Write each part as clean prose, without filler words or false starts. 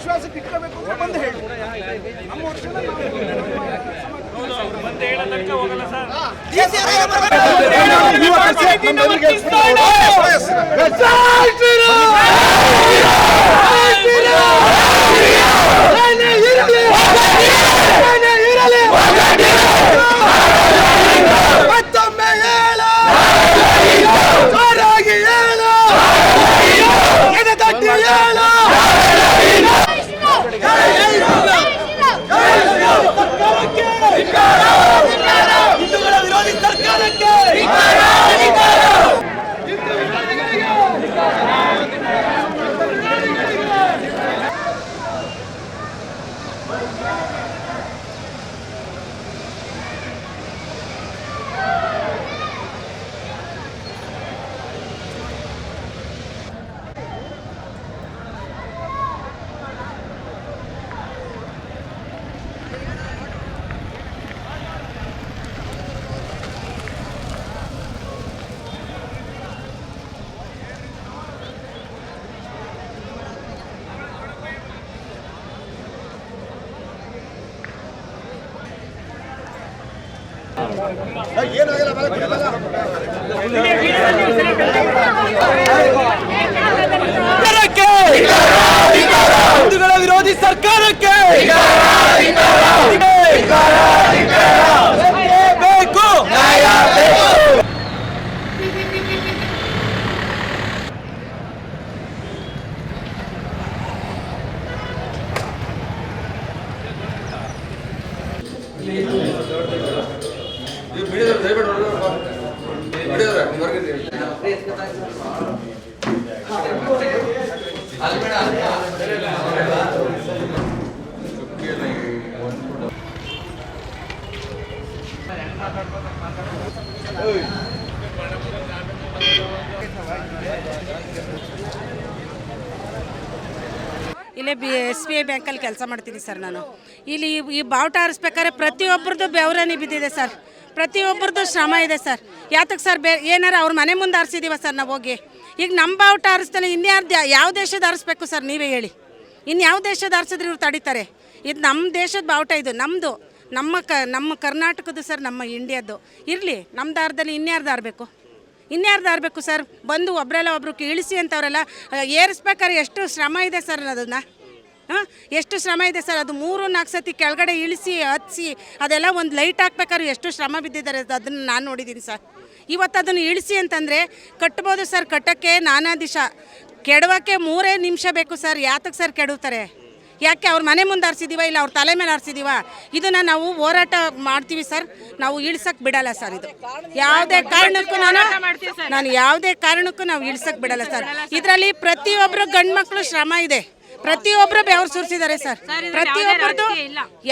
ವಿಶ್ವಾಸಕ್ಕೆ ಇಟ್ಕೋಬೇಕು ಅಂತ ಬಂದು ಹೇಳಿ ನಮ್ಮ ವರ್ಷದ ಹಿಂದೂಗಳ ವಿರೋಧಿ ಸರ್ಕಾರಕ್ಕೆ ಬೇಕು ಇಲ್ಲೇ SBI ಬ್ಯಾಂಕಲ್ಲಿ ಕೆಲಸ ಮಾಡ್ತೀನಿ ಸರ್ ನಾನು. ಇಲ್ಲಿ ಈ ಬಾವುಟ ಹಾರಿಸ್ಬೇಕಾದ್ರೆ ಪ್ರತಿಯೊಬ್ಬರದ್ದು ಬೆವರನಿ ಬಿದ್ದಿದೆ ಸರ್, ಪ್ರತಿಯೊಬ್ಬರದ್ದು ಶ್ರಮ ಇದೆ ಸರ್. ಯಾತಕ್ಕೆ ಸರ್ ಏನಾರು ಅವ್ರ ಮನೆ ಮುಂದೆ ಹಾರಿಸಿದೀವ ಸರ್ ನಾವು ಹೋಗಿ? ಈಗ ನಮ್ಮ ಬಾವುಟ ಹಾರಿಸ್ತಾನೆ ಇನ್ಯಾರ್ದು ಯಾವ ದೇಶದ ಹಾರಿಸ್ಬೇಕು ಸರ್ ನೀವೇ ಹೇಳಿ? ಇನ್ನು ಯಾವ ದೇಶದ ಹಾರಿಸಿದ್ರೆ ಇವ್ರು ತಡೀತಾರೆ? ಇದು ನಮ್ಮ ದೇಶದ ಬಾವುಟ, ಇದು ನಮ್ಮದು, ನಮ್ಮ ಕರ್ನಾಟಕದ್ದು ಸರ್, ನಮ್ಮ ಇಂಡಿಯಾದ್ದು. ಇರಲಿ, ನಮ್ಮ ದಾರದಲ್ಲಿ ಇನ್ಯಾರ್ದು ಹಾರಬೇಕು? ಇನ್ಯಾರ್ದು ಹಾರಬೇಕು ಸರ್? ಬಂದು ಒಬ್ಬರೆಲ್ಲ ಒಬ್ರು ಇಳಿಸಿ ಅಂತವರೆಲ್ಲ ಏರಿಸ್ಬೇಕಾದ್ರೆ ಎಷ್ಟು ಶ್ರಮ ಇದೆ ಸರ್ ಅದನ್ನು. ಎಷ್ಟು ಶ್ರಮ ಇದೆ ಸರ್ ಅದು. 3-4 ಸತಿ ಕೆಳಗಡೆ ಇಳಿಸಿ ಹತ್ತಿಸಿ ಅದೆಲ್ಲ ಒಂದು ಲೈಟ್ ಹಾಕ್ಬೇಕಾದ್ರೆ ಎಷ್ಟು ಶ್ರಮ ಬಿದ್ದಿದ್ದಾರೆ ಅದನ್ನು ನಾನು ನೋಡಿದ್ದೀನಿ ಸರ್. ಇವತ್ತು ಅದನ್ನು ಇಳಿಸಿ ಅಂತಂದರೆ ಕಟ್ಬೋದು ಸರ್, ಕಟ್ಟೋಕ್ಕೆ ನಾನಾ ದಿಶ, ಕೆಡವಕ್ಕೆ 3 ನಿಮಿಷ ಬೇಕು ಸರ್. ಯಾತಕ್ಕೆ ಸರ್ ಕೆಡುತ್ತಾರೆ? ಯಾಕೆ ಅವ್ರ ಮನೆ ಮುಂದೆ ಹಾರಿಸಿದೀವ, ಇಲ್ಲ ಅವ್ರ ತಲೆ ಮೇಲೆ ಹಾರಿಸಿದೀವ? ಇದನ್ನು ನಾವು ಹೋರಾಟ ಮಾಡ್ತೀವಿ ಸರ್, ನಾವು ಇಳಿಸೋಕ್ಕೆ ಬಿಡಲ್ಲ ಸರ್. ಇದು ಯಾವುದೇ ಕಾರಣಕ್ಕೂ ನಾನು ಯಾವುದೇ ಕಾರಣಕ್ಕೂ ನಾವು ಇಳಿಸೋಕ್ಕೆ ಬಿಡಲ್ಲ ಸರ್. ಇದರಲ್ಲಿ ಪ್ರತಿಯೊಬ್ಬರು ಗಂಡು ಮಕ್ಕಳು ಶ್ರಮ ಇದೆ, ಪ್ರತಿಯೊಬ್ಬರು ಬೆವರು ಸುರಿಸಿದ್ದಾರೆ ಸರ್. ಪ್ರತಿಯೊಬ್ಬರದು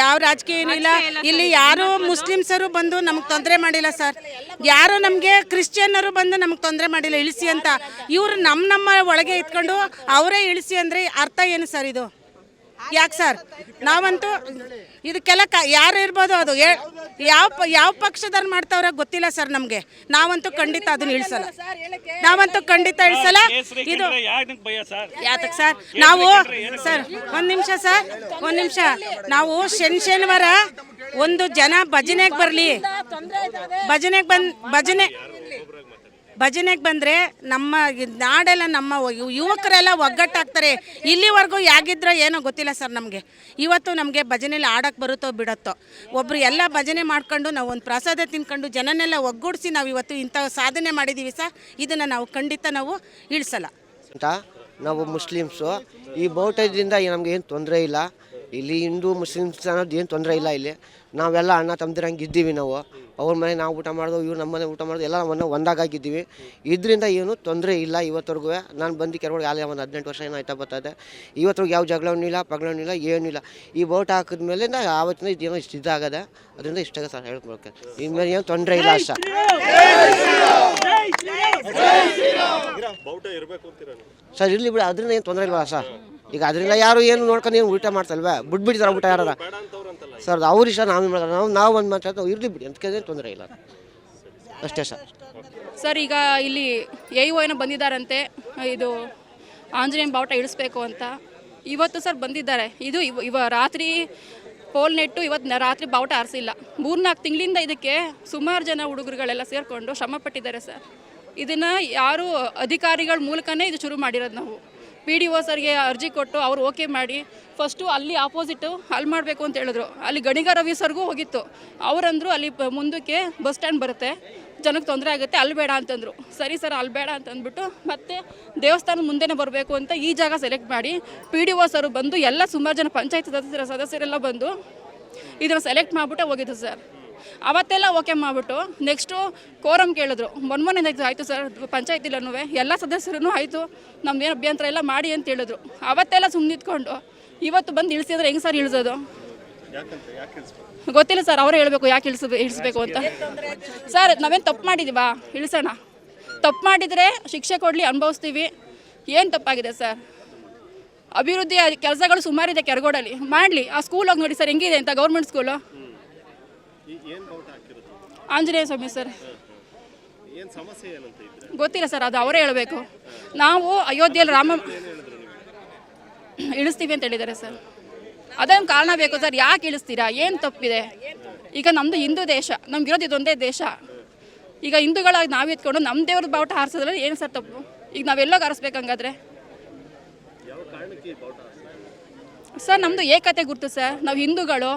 ಯಾವ ರಾಜಕೀಯ ಏನಿಲ್ಲ ಇಲ್ಲಿ. ಯಾರು ಮುಸ್ಲಿಮ್ಸರು ಬಂದು ನಮಗೆ ತೊಂದರೆ ಮಾಡಿಲ್ಲ ಸರ್, ಯಾರು ನಮಗೆ ಕ್ರಿಶ್ಚಿಯನ್ನರು ಬಂದು ನಮಗೆ ತೊಂದರೆ ಮಾಡಿಲ್ಲ ಇಳಿಸಿ ಅಂತ. ಇವರು ನಮ್ಮ ಒಳಗೆ ಇಟ್ಕೊಂಡು ಅವರೇ ಇಳಿಸಿ ಅಂದರೆ ಅರ್ಥ ಏನು ಸರ್ ಇದು? ಯಾಕೆ ಸರ್? ನಾವಂತೂ ಇದಕ್ಕೆಲ್ಲ ಯಾರು ಇರ್ಬೋದು, ಅದು ಯಾವ ಪಕ್ಷದವ್ರು ಮಾಡ್ತಾವ್ರೆ ಗೊತ್ತಿಲ್ಲ ಸರ್ ನಮಗೆ. ನಾವಂತೂ ಖಂಡಿತ ಅದನ್ನ ಇಳಿಸಲ್ಲ, ನಾವಂತೂ ಖಂಡಿತ ಇಳಿಸಲ್ಲ. ಇದು ಯಾತಕ್ಕೆ ಸರ್? ನಾವು ಸರ್ ಒಂದು ನಿಮಿಷ ಸರ್, ಒಂದು ನಿಮಿಷ. ನಾವು ಶನಿವಾರ ಒಂದು ಜನ ಭಜನೆಗೆ ಬರಲಿ, ಭಜನೆಗೆ ಬಂದರೆ ನಮ್ಮ ನಾಡೆಲ್ಲ ನಮ್ಮ ಯುವಕರೆಲ್ಲ ಒಗ್ಗಟ್ಟಾಗ್ತಾರೆ. ಇಲ್ಲಿವರೆಗೂ ಯಾಗಿದ್ರೋ ಏನೋ ಗೊತ್ತಿಲ್ಲ ಸರ್ ನಮಗೆ. ಇವತ್ತು ನಮಗೆ ಭಜನೆಯಲ್ಲಿ ಆಡೋಕ್ಕೆ ಬರುತ್ತೋ ಬಿಡುತ್ತೋ, ಒಬ್ಬರು ಎಲ್ಲ ಭಜನೆ ಮಾಡ್ಕೊಂಡು ನಾವು ಒಂದು ಪ್ರಸಾದ ತಿನ್ಕೊಂಡು ಜನನೆಲ್ಲ ಒಗ್ಗೂಡಿಸಿ ನಾವು ಇವತ್ತು ಇಂಥ ಸಾಧನೆ ಮಾಡಿದ್ದೀವಿ ಸರ್. ಇದನ್ನು ನಾವು ಖಂಡಿತ ನಾವು ಇಳಿಸಲ್ಲ ಅಂತ. ನಾವು ಮುಸ್ಲಿಮ್ಸು ಈ ಬಾವುಟದಿಂದ ನಮ್ಗೆ ಏನು ತೊಂದರೆ ಇಲ್ಲ. ಇಲ್ಲಿ ಹಿಂದೂ ಮುಸ್ಲಿಮ್ಸ್ ಅನ್ನೋದು ಏನು ತೊಂದರೆ ಇಲ್ಲ. ಇಲ್ಲಿ ನಾವೆಲ್ಲ ಅಣ್ಣ ತಮ್ಮದಿರಂಗೆ ಇದ್ದೀವಿ. ನಾವು ಅವ್ರ ಮನೆ ನಾವು ಊಟ ಮಾಡೋದು, ಇವ್ರು ನಮ್ಮ ಮನೆ ಊಟ ಮಾಡೋದು, ಎಲ್ಲ ಒಂದಾಗಿದ್ದೀವಿ. ಇದರಿಂದ ಏನು ತೊಂದರೆ ಇಲ್ಲ ಇವತ್ತರೆಗೂ. ನಾನು ಬಂದು ಕೆರೊಳಗೆ ಆಗಲೇ ಒಂದು 18 ವರ್ಷ ಏನೋ ಆಯ್ತಾ ಬರ್ತದೆ. ಇವತ್ತರೆಗೂ ಯಾವ ಜಗಳನೂ ಇಲ್ಲ, ಪಗಳನೂ ಏನಿಲ್ಲ. ಈ ಬಾವುಟ ಹಾಕಿದ್ಮೇಲೆ ಆವತ್ತಿನ ಇದೇನೋ ಇಷ್ಟು ಇದಾಗದೆ, ಅದರಿಂದ ಇಷ್ಟಾಗ ಸರ್ ಹೇಳ್ಕೊಳಕ್ಕೆ. ಇನ್ಮೇಲೆ ಏನು ತೊಂದರೆ ಇಲ್ಲ ಸರ್. ಸರ್ ಇರಲಿ ಬಿಡಿ, ಅದರಿಂದ ಏನು ತೊಂದರೆ ಇಲ್ವಾ ಸರ್? ಈಗ ಅದರಿಂದ ಯಾರು ಏನು ನೋಡ್ಕೊಂಡು ಏನು ಊಟ ಮಾಡ್ತಲ್ವ, ಬಿಟ್ಬಿಡ್ತಾರೆ ಊಟ ಯಾರು ಸರ್? ಅವ್ರ ಇಷ್ಟ ನಾವು ಒಂದು ಮಾತಾಡ್ತಾ ಇರಲಿ ಬಿಡಿ, ಅಂತ ತೊಂದರೆ ಇಲ್ಲ ಅಷ್ಟೇ ಸರ್. ಸರ್ ಈಗ ಇಲ್ಲಿ AO ಏನೋ ಬಂದಿದ್ದಾರಂತೆ, ಇದು ಆಂಜನೇಯ ಬಾವುಟ ಇಳಿಸ್ಬೇಕು ಅಂತ. ಇವತ್ತು ಸರ್ ಬಂದಿದ್ದಾರೆ. ಇದು ಇವ ರಾತ್ರಿ ಪೋಲ್ ನೆಟ್ಟು ಇವತ್ತು ರಾತ್ರಿ ಬಾವುಟ ಆರಿಸಿಲ್ಲ. 3-4 ತಿಂಗಳಿಂದ ಇದಕ್ಕೆ ಸುಮಾರು ಜನ ಹುಡುಗರುಗಳೆಲ್ಲ ಸೇರಿಕೊಂಡು ಶ್ರಮ ಪಟ್ಟಿದ್ದಾರೆ ಸರ್. ಇದನ್ನು ಯಾರು ಅಧಿಕಾರಿಗಳ ಮೂಲಕನೇ ಇದು ಶುರು ಮಾಡಿರೋದು. ನಾವು PDO ಸರ್ಗೆ ಅರ್ಜಿ ಕೊಟ್ಟು ಅವ್ರು ಓಕೆ ಮಾಡಿ ಫಸ್ಟು ಅಲ್ಲಿ ಆಪೋಸಿಟು ಅಲ್ಲಿ ಮಾಡಬೇಕು ಅಂತ ಹೇಳಿದ್ರು. ಅಲ್ಲಿ ಗಣಿಗ ರವಿ ಸರ್ಗೂ ಹೋಗಿತ್ತು. ಅವರಂದರು ಅಲ್ಲಿ ಮುಂದಕ್ಕೆ ಬಸ್ ಸ್ಟ್ಯಾಂಡ್ ಬರುತ್ತೆ, ಜನಕ್ಕೆ ತೊಂದರೆ ಆಗುತ್ತೆ, ಅಲ್ಲಿ ಬೇಡ ಅಂತಂದರು. ಸರಿ ಸರ್ ಅಲ್ಲಿ ಬೇಡ ಅಂತಂದ್ಬಿಟ್ಟು ಮತ್ತೆ ದೇವಸ್ಥಾನ ಮುಂದೆನೇ ಬರಬೇಕು ಅಂತ ಈ ಜಾಗ ಸೆಲೆಕ್ಟ್ ಮಾಡಿ PDO ಸರ್ ಬಂದು ಎಲ್ಲ ಸುಮಾರು ಜನ ಪಂಚಾಯತ್ ಸದಸ್ಯರೆಲ್ಲ ಬಂದು ಇದನ್ನು ಸೆಲೆಕ್ಟ್ ಮಾಡಿಬಿಟ್ಟು ಹೋಗಿದ್ದು ಸರ್. ಅವತ್ತೆಲ್ಲ ಓಕೆ ಮಾಡಿಬಿಟ್ಟು ನೆಕ್ಸ್ಟು ಕೋರಮ್ ಕೇಳಿದ್ರು. ಮೊನ್ನೆ ಆಯಿತು ಸರ್ ಪಂಚಾಯತಿಲೂ ಎಲ್ಲ ಸದಸ್ಯರೂ ಆಯಿತು ನಮ್ದೇನು ಅಭ್ಯಂತರ ಎಲ್ಲ ಮಾಡಿ ಅಂತ ಹೇಳಿದ್ರು. ಅವತ್ತೆಲ್ಲ ಸುಮ್ಮನೆ ನಿಂತ್ಕೊಂಡು ಇವತ್ತು ಬಂದು ಇಳಿಸಿದ್ರೆ ಹೆಂಗೆ ಸರ್ ಇಳಿಸೋದು ಗೊತ್ತಿಲ್ಲ ಸರ್. ಅವರೇ ಹೇಳಬೇಕು ಯಾಕೆ ಇಳಿಸ್ಬೇಕು ಅಂತ. ಸರ್ ನಾವೇನು ತಪ್ಪು ಮಾಡಿದ್ದೀವಾ? ಇಳಿಸೋಣ. ತಪ್ಪು ಮಾಡಿದರೆ ಶಿಕ್ಷೆ ಕೊಡಲಿ, ಅನುಭವಿಸ್ತೀವಿ. ಏನು ತಪ್ಪಾಗಿದೆ ಸರ್? ಅಭಿವೃದ್ಧಿ ಕೆಲಸಗಳು ಸುಮಾರಿದೆ ಕೆರಗೋಡಲ್ಲಿ, ಮಾಡಲಿ. ಆ ಸ್ಕೂಲ್ ಹೋಗಿ ನೋಡಿ ಸರ್ ಹೆಂಗಿದೆ ಅಂತ, ಗೌರ್ಮೆಂಟ್ ಸ್ಕೂಲು. ಆಂಜನೇಯ ಸ್ವಾಮಿ ಸರ್. ಗೊತ್ತಿಲ್ಲ ಸರ್, ಅದು ಅವರೇ ಹೇಳಬೇಕು. ನಾವು ಅಯೋಧ್ಯೆಯಲ್ಲಿ ರಾಮ ಇಳಿಸ್ತೀವಿ ಅಂತ ಹೇಳಿದ್ದಾರೆ ಸರ್. ಅದೊಂದು ಕಾರಣ ಬೇಕು ಸರ್. ಯಾಕೆ ಇಳಿಸ್ತೀರಾ? ಏನು ತಪ್ಪಿದೆ? ಈಗ ನಮ್ಮದು ಹಿಂದೂ ದೇಶ, ನಮ್ಗಿರೋದು ಇದೊಂದೇ ದೇಶ. ಈಗ ಹಿಂದೂಗಳಾಗಿ ನಾವು ಎತ್ಕೊಂಡು ನಮ್ಮ ದೇವ್ರ ಬಾವುಟ ಹಾರಿಸಿದ್ರೆ ಏನು ಸರ್ ತಪ್ಪು? ಈಗ ನಾವೆಲ್ಲೋಗಿ ಹಾರಿಸ್ಬೇಕಂಗಾದ್ರೆ ಸರ್ ನಮ್ಮದು ಏಕತೆ ಗುರ್ತು ಸರ್. ನಾವು ಹಿಂದೂಗಳು.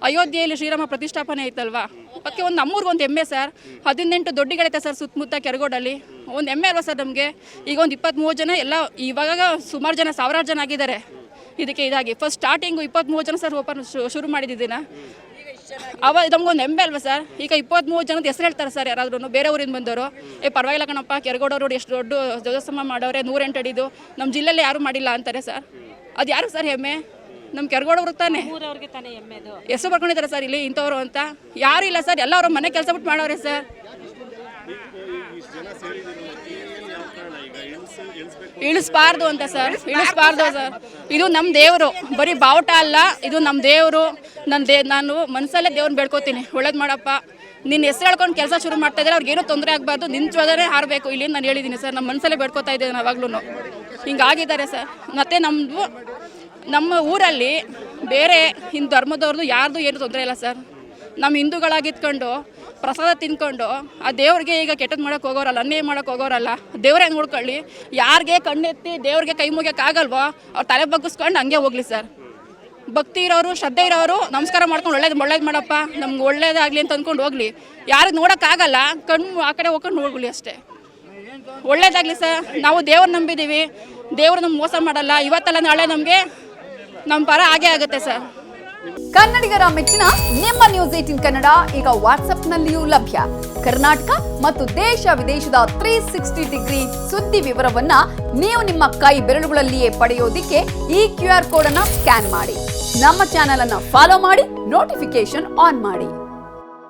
ಅಯೋಧ್ಯೆಯಲ್ಲಿ ಶ್ರೀರಾಮ ಪ್ರತಿಷ್ಠಾಪನೆ ಐತಲ್ವಾ, ಅದಕ್ಕೆ ಒಂದು ನಮ್ಮೂರಿಗೊಂದು ಹೆಮ್ಮೆ ಸರ್. 18 ದೊಡ್ಡಿಗಳೈತೆ ಸರ್ ಸುತ್ತಮುತ್ತ ಕೆರಗೋಡಲ್ಲಿ. ಒಂದು ಹೆಮ್ಮೆ ಅಲ್ವಾ ಸರ್ ನಮಗೆ? ಈಗ ಒಂದು 23 ಜನ ಎಲ್ಲ ಇವಾಗ ಸುಮಾರು ಜನ ಸಾವಿರಾರು ಜನ ಆಗಿದ್ದಾರೆ ಇದಕ್ಕೆ ಇದಾಗಿ. ಫಸ್ಟ್ ಸ್ಟಾರ್ಟಿಂಗು 23 ಜನ ಸರ್ ಓಪನ್ ಶುರು ಮಾಡಿದ್ದಿನ ನಮಗೊಂದು ಹೆಮ್ಮೆ ಅಲ್ವಾ ಸರ್? ಈಗ 23 ಜನದ ಹೆಸರು ಹೇಳ್ತಾರೆ ಸರ್ ಯಾರಾದ್ರೂ ಬೇರೆ ಊರಿಂದ ಬಂದವರು. ಪರವಾಗಿಲ್ಲ ಕಣಪ್ಪ, ಕೆರಗೋಡವರು ಎಷ್ಟು ದೊಡ್ಡ ಧ್ವಜಸ್ತಂಭ ಮಾಡವ್ರೆ, 108 ಅಡಿದು, ನಮ್ಮ ಜಿಲ್ಲೆಯಲ್ಲಿ ಯಾರೂ ಮಾಡಿಲ್ಲ ಅಂತಾರೆ ಸರ್. ಅದು ಯಾರು ಸರ್ ಹೆಮ್ಮೆ? ನಮ್ಮ ಕೆರಗೋಡವ್ರಿಗೆ ತಾನೇ ಹೆಸರು ಬರ್ಕೊಂಡಿದ್ದಾರೆ ಸರ್ ಇಲ್ಲಿ ಇಂಥವ್ರು ಅಂತ. ಯಾರು ಇಲ್ಲ ಸರ್, ಎಲ್ಲ ಅವ್ರ ಮನೆ ಕೆಲಸ ಬಿಟ್ಟು ಮಾಡವ್ರೆ ಸರ್. ಇಳಿಸ್ಬಾರ್ದು ಅಂತ ಸರ್, ಇಳಿಸ್ಬಾರ್ದು ಸರ್. ಇದು ನಮ್ಮ ದೇವರು, ಬರೀ ಬಾವುಟ ಅಲ್ಲ, ಇದು ನಮ್ಮ ದೇವರು. ನಾನು ಮನಸ್ಸಲ್ಲೇ ದೇವ್ರನ್ನ ಬೇಡ್ಕೋತೀನಿ, ಒಳ್ಳೇದು ಮಾಡಪ್ಪ. ನಿನ್ನ ಹೆಸರು ಹೇಳ್ಕೊಂಡು ಕೆಲಸ ಶುರು ಮಾಡ್ತಾ ಇದ್ದಾರೆ, ಅವ್ರಿಗೇನೂ ತೊಂದರೆ ಆಗಬಾರ್ದು, ನಿಂತ್ರೋದೇ ಹಾರಬೇಕು ಇಲ್ಲಿ ನಾನು ಹೇಳಿದ್ದೀನಿ ಸರ್. ನಮ್ಮ ಮನಸ್ಸಲ್ಲೇ ಬೇಡ್ಕೋತಾ ಇದ್ದೇನೆ ಯಾವಾಗ್ಲೂ. ಹಿಂಗಾಗಿದ್ದಾರೆ ಸರ್. ಮತ್ತು ನಮ್ಮ ಊರಲ್ಲಿ ಬೇರೆ ಹಿಂದೂ ಧರ್ಮದವ್ರದ್ದು ಯಾರ್ದು ಏನು ತೊಂದರೆ ಇಲ್ಲ ಸರ್. ನಮ್ಮ ಹಿಂದೂಗಳಾಗಿತ್ಕೊಂಡು ಪ್ರಸಾದ ತಿನ್ಕೊಂಡು ಆ ದೇವ್ರಿಗೆ ಈಗ ಕೆಟ್ಟದ್ದು ಮಾಡೋಕ್ಕೆ ಹೋಗೋರಲ್ಲ, ಅನ್ಯಾಯ ಮಾಡೋಕ್ಕೆ ಹೋಗೋರಲ್ಲ. ದೇವರೇ ನೋಡ್ಕೊಳ್ಳಿ. ಯಾರಿಗೆ ಕಣ್ಣೆತ್ತಿ ದೇವ್ರಿಗೆ ಕೈ ಮುಗಿಯೋಕ್ಕಾಗಲ್ವೋ ಅವ್ರು ತಲೆ ಬಗ್ಗಿಸ್ಕೊಂಡು ಹಂಗೆ ಹೋಗ್ಲಿ ಸರ್. ಭಕ್ತಿ ಇರೋರು, ಶ್ರದ್ಧೆ ಇರೋರು ನಮಸ್ಕಾರ ಮಾಡ್ಕೊಂಡು ಒಳ್ಳೇದು ಮಾಡಪ್ಪ, ನಮ್ಗೆ ಒಳ್ಳೇದಾಗಲಿ ಅಂತ ಅಂದ್ಕೊಂಡು ಹೋಗ್ಲಿ. ಯಾರಿಗೆ ನೋಡೋಕ್ಕಾಗಲ್ಲ ಕಣ್ಣು ಆ ಕಡೆ ಹೋಗ್ಕೊಂಡು ನೋಡ್ಕೊಳ್ಳಿ ಅಷ್ಟೇ. ಒಳ್ಳೇದಾಗಲಿ ಸರ್. ನಾವು ದೇವ್ರು ನಂಬಿದ್ದೀವಿ, ದೇವ್ರು ನಮ್ಗೆ ಮೋಸ ಮಾಡಲ್ಲ. ಇವತ್ತಲ್ಲ ನಾಳೆ ನಮಗೆ ನಮ್ಮ ಪರ ಹಾಗೆ ಆಗುತ್ತೆ ಸರ್. ಕನ್ನಡಿಗರ ಮೆಚ್ಚಿನ ನಿಮ್ಮ ನ್ಯೂಸ್ 18 ಕನ್ನಡ ಈಗ ವಾಟ್ಸ್ಆಪ್ನಲ್ಲಿಯೂ ಲಭ್ಯ. ಕರ್ನಾಟಕ ಮತ್ತು ದೇಶ ವಿದೇಶದ 360 ಡಿಗ್ರಿ ಸುದ್ದಿ ವಿವರವನ್ನ ನೀವು ನಿಮ್ಮ ಕೈ ಬೆರಳುಗಳಲ್ಲಿಯೇ ಪಡೆಯೋದಿಕ್ಕೆ ಈ QR ಕೋಡ್ ಅನ್ನ ಸ್ಕ್ಯಾನ್ ಮಾಡಿ. ನಮ್ಮ ಚಾನೆಲ್ ಅನ್ನ ಫಾಲೋ ಮಾಡಿ, ನೋಟಿಫಿಕೇಶನ್ ಆನ್ ಮಾಡಿ.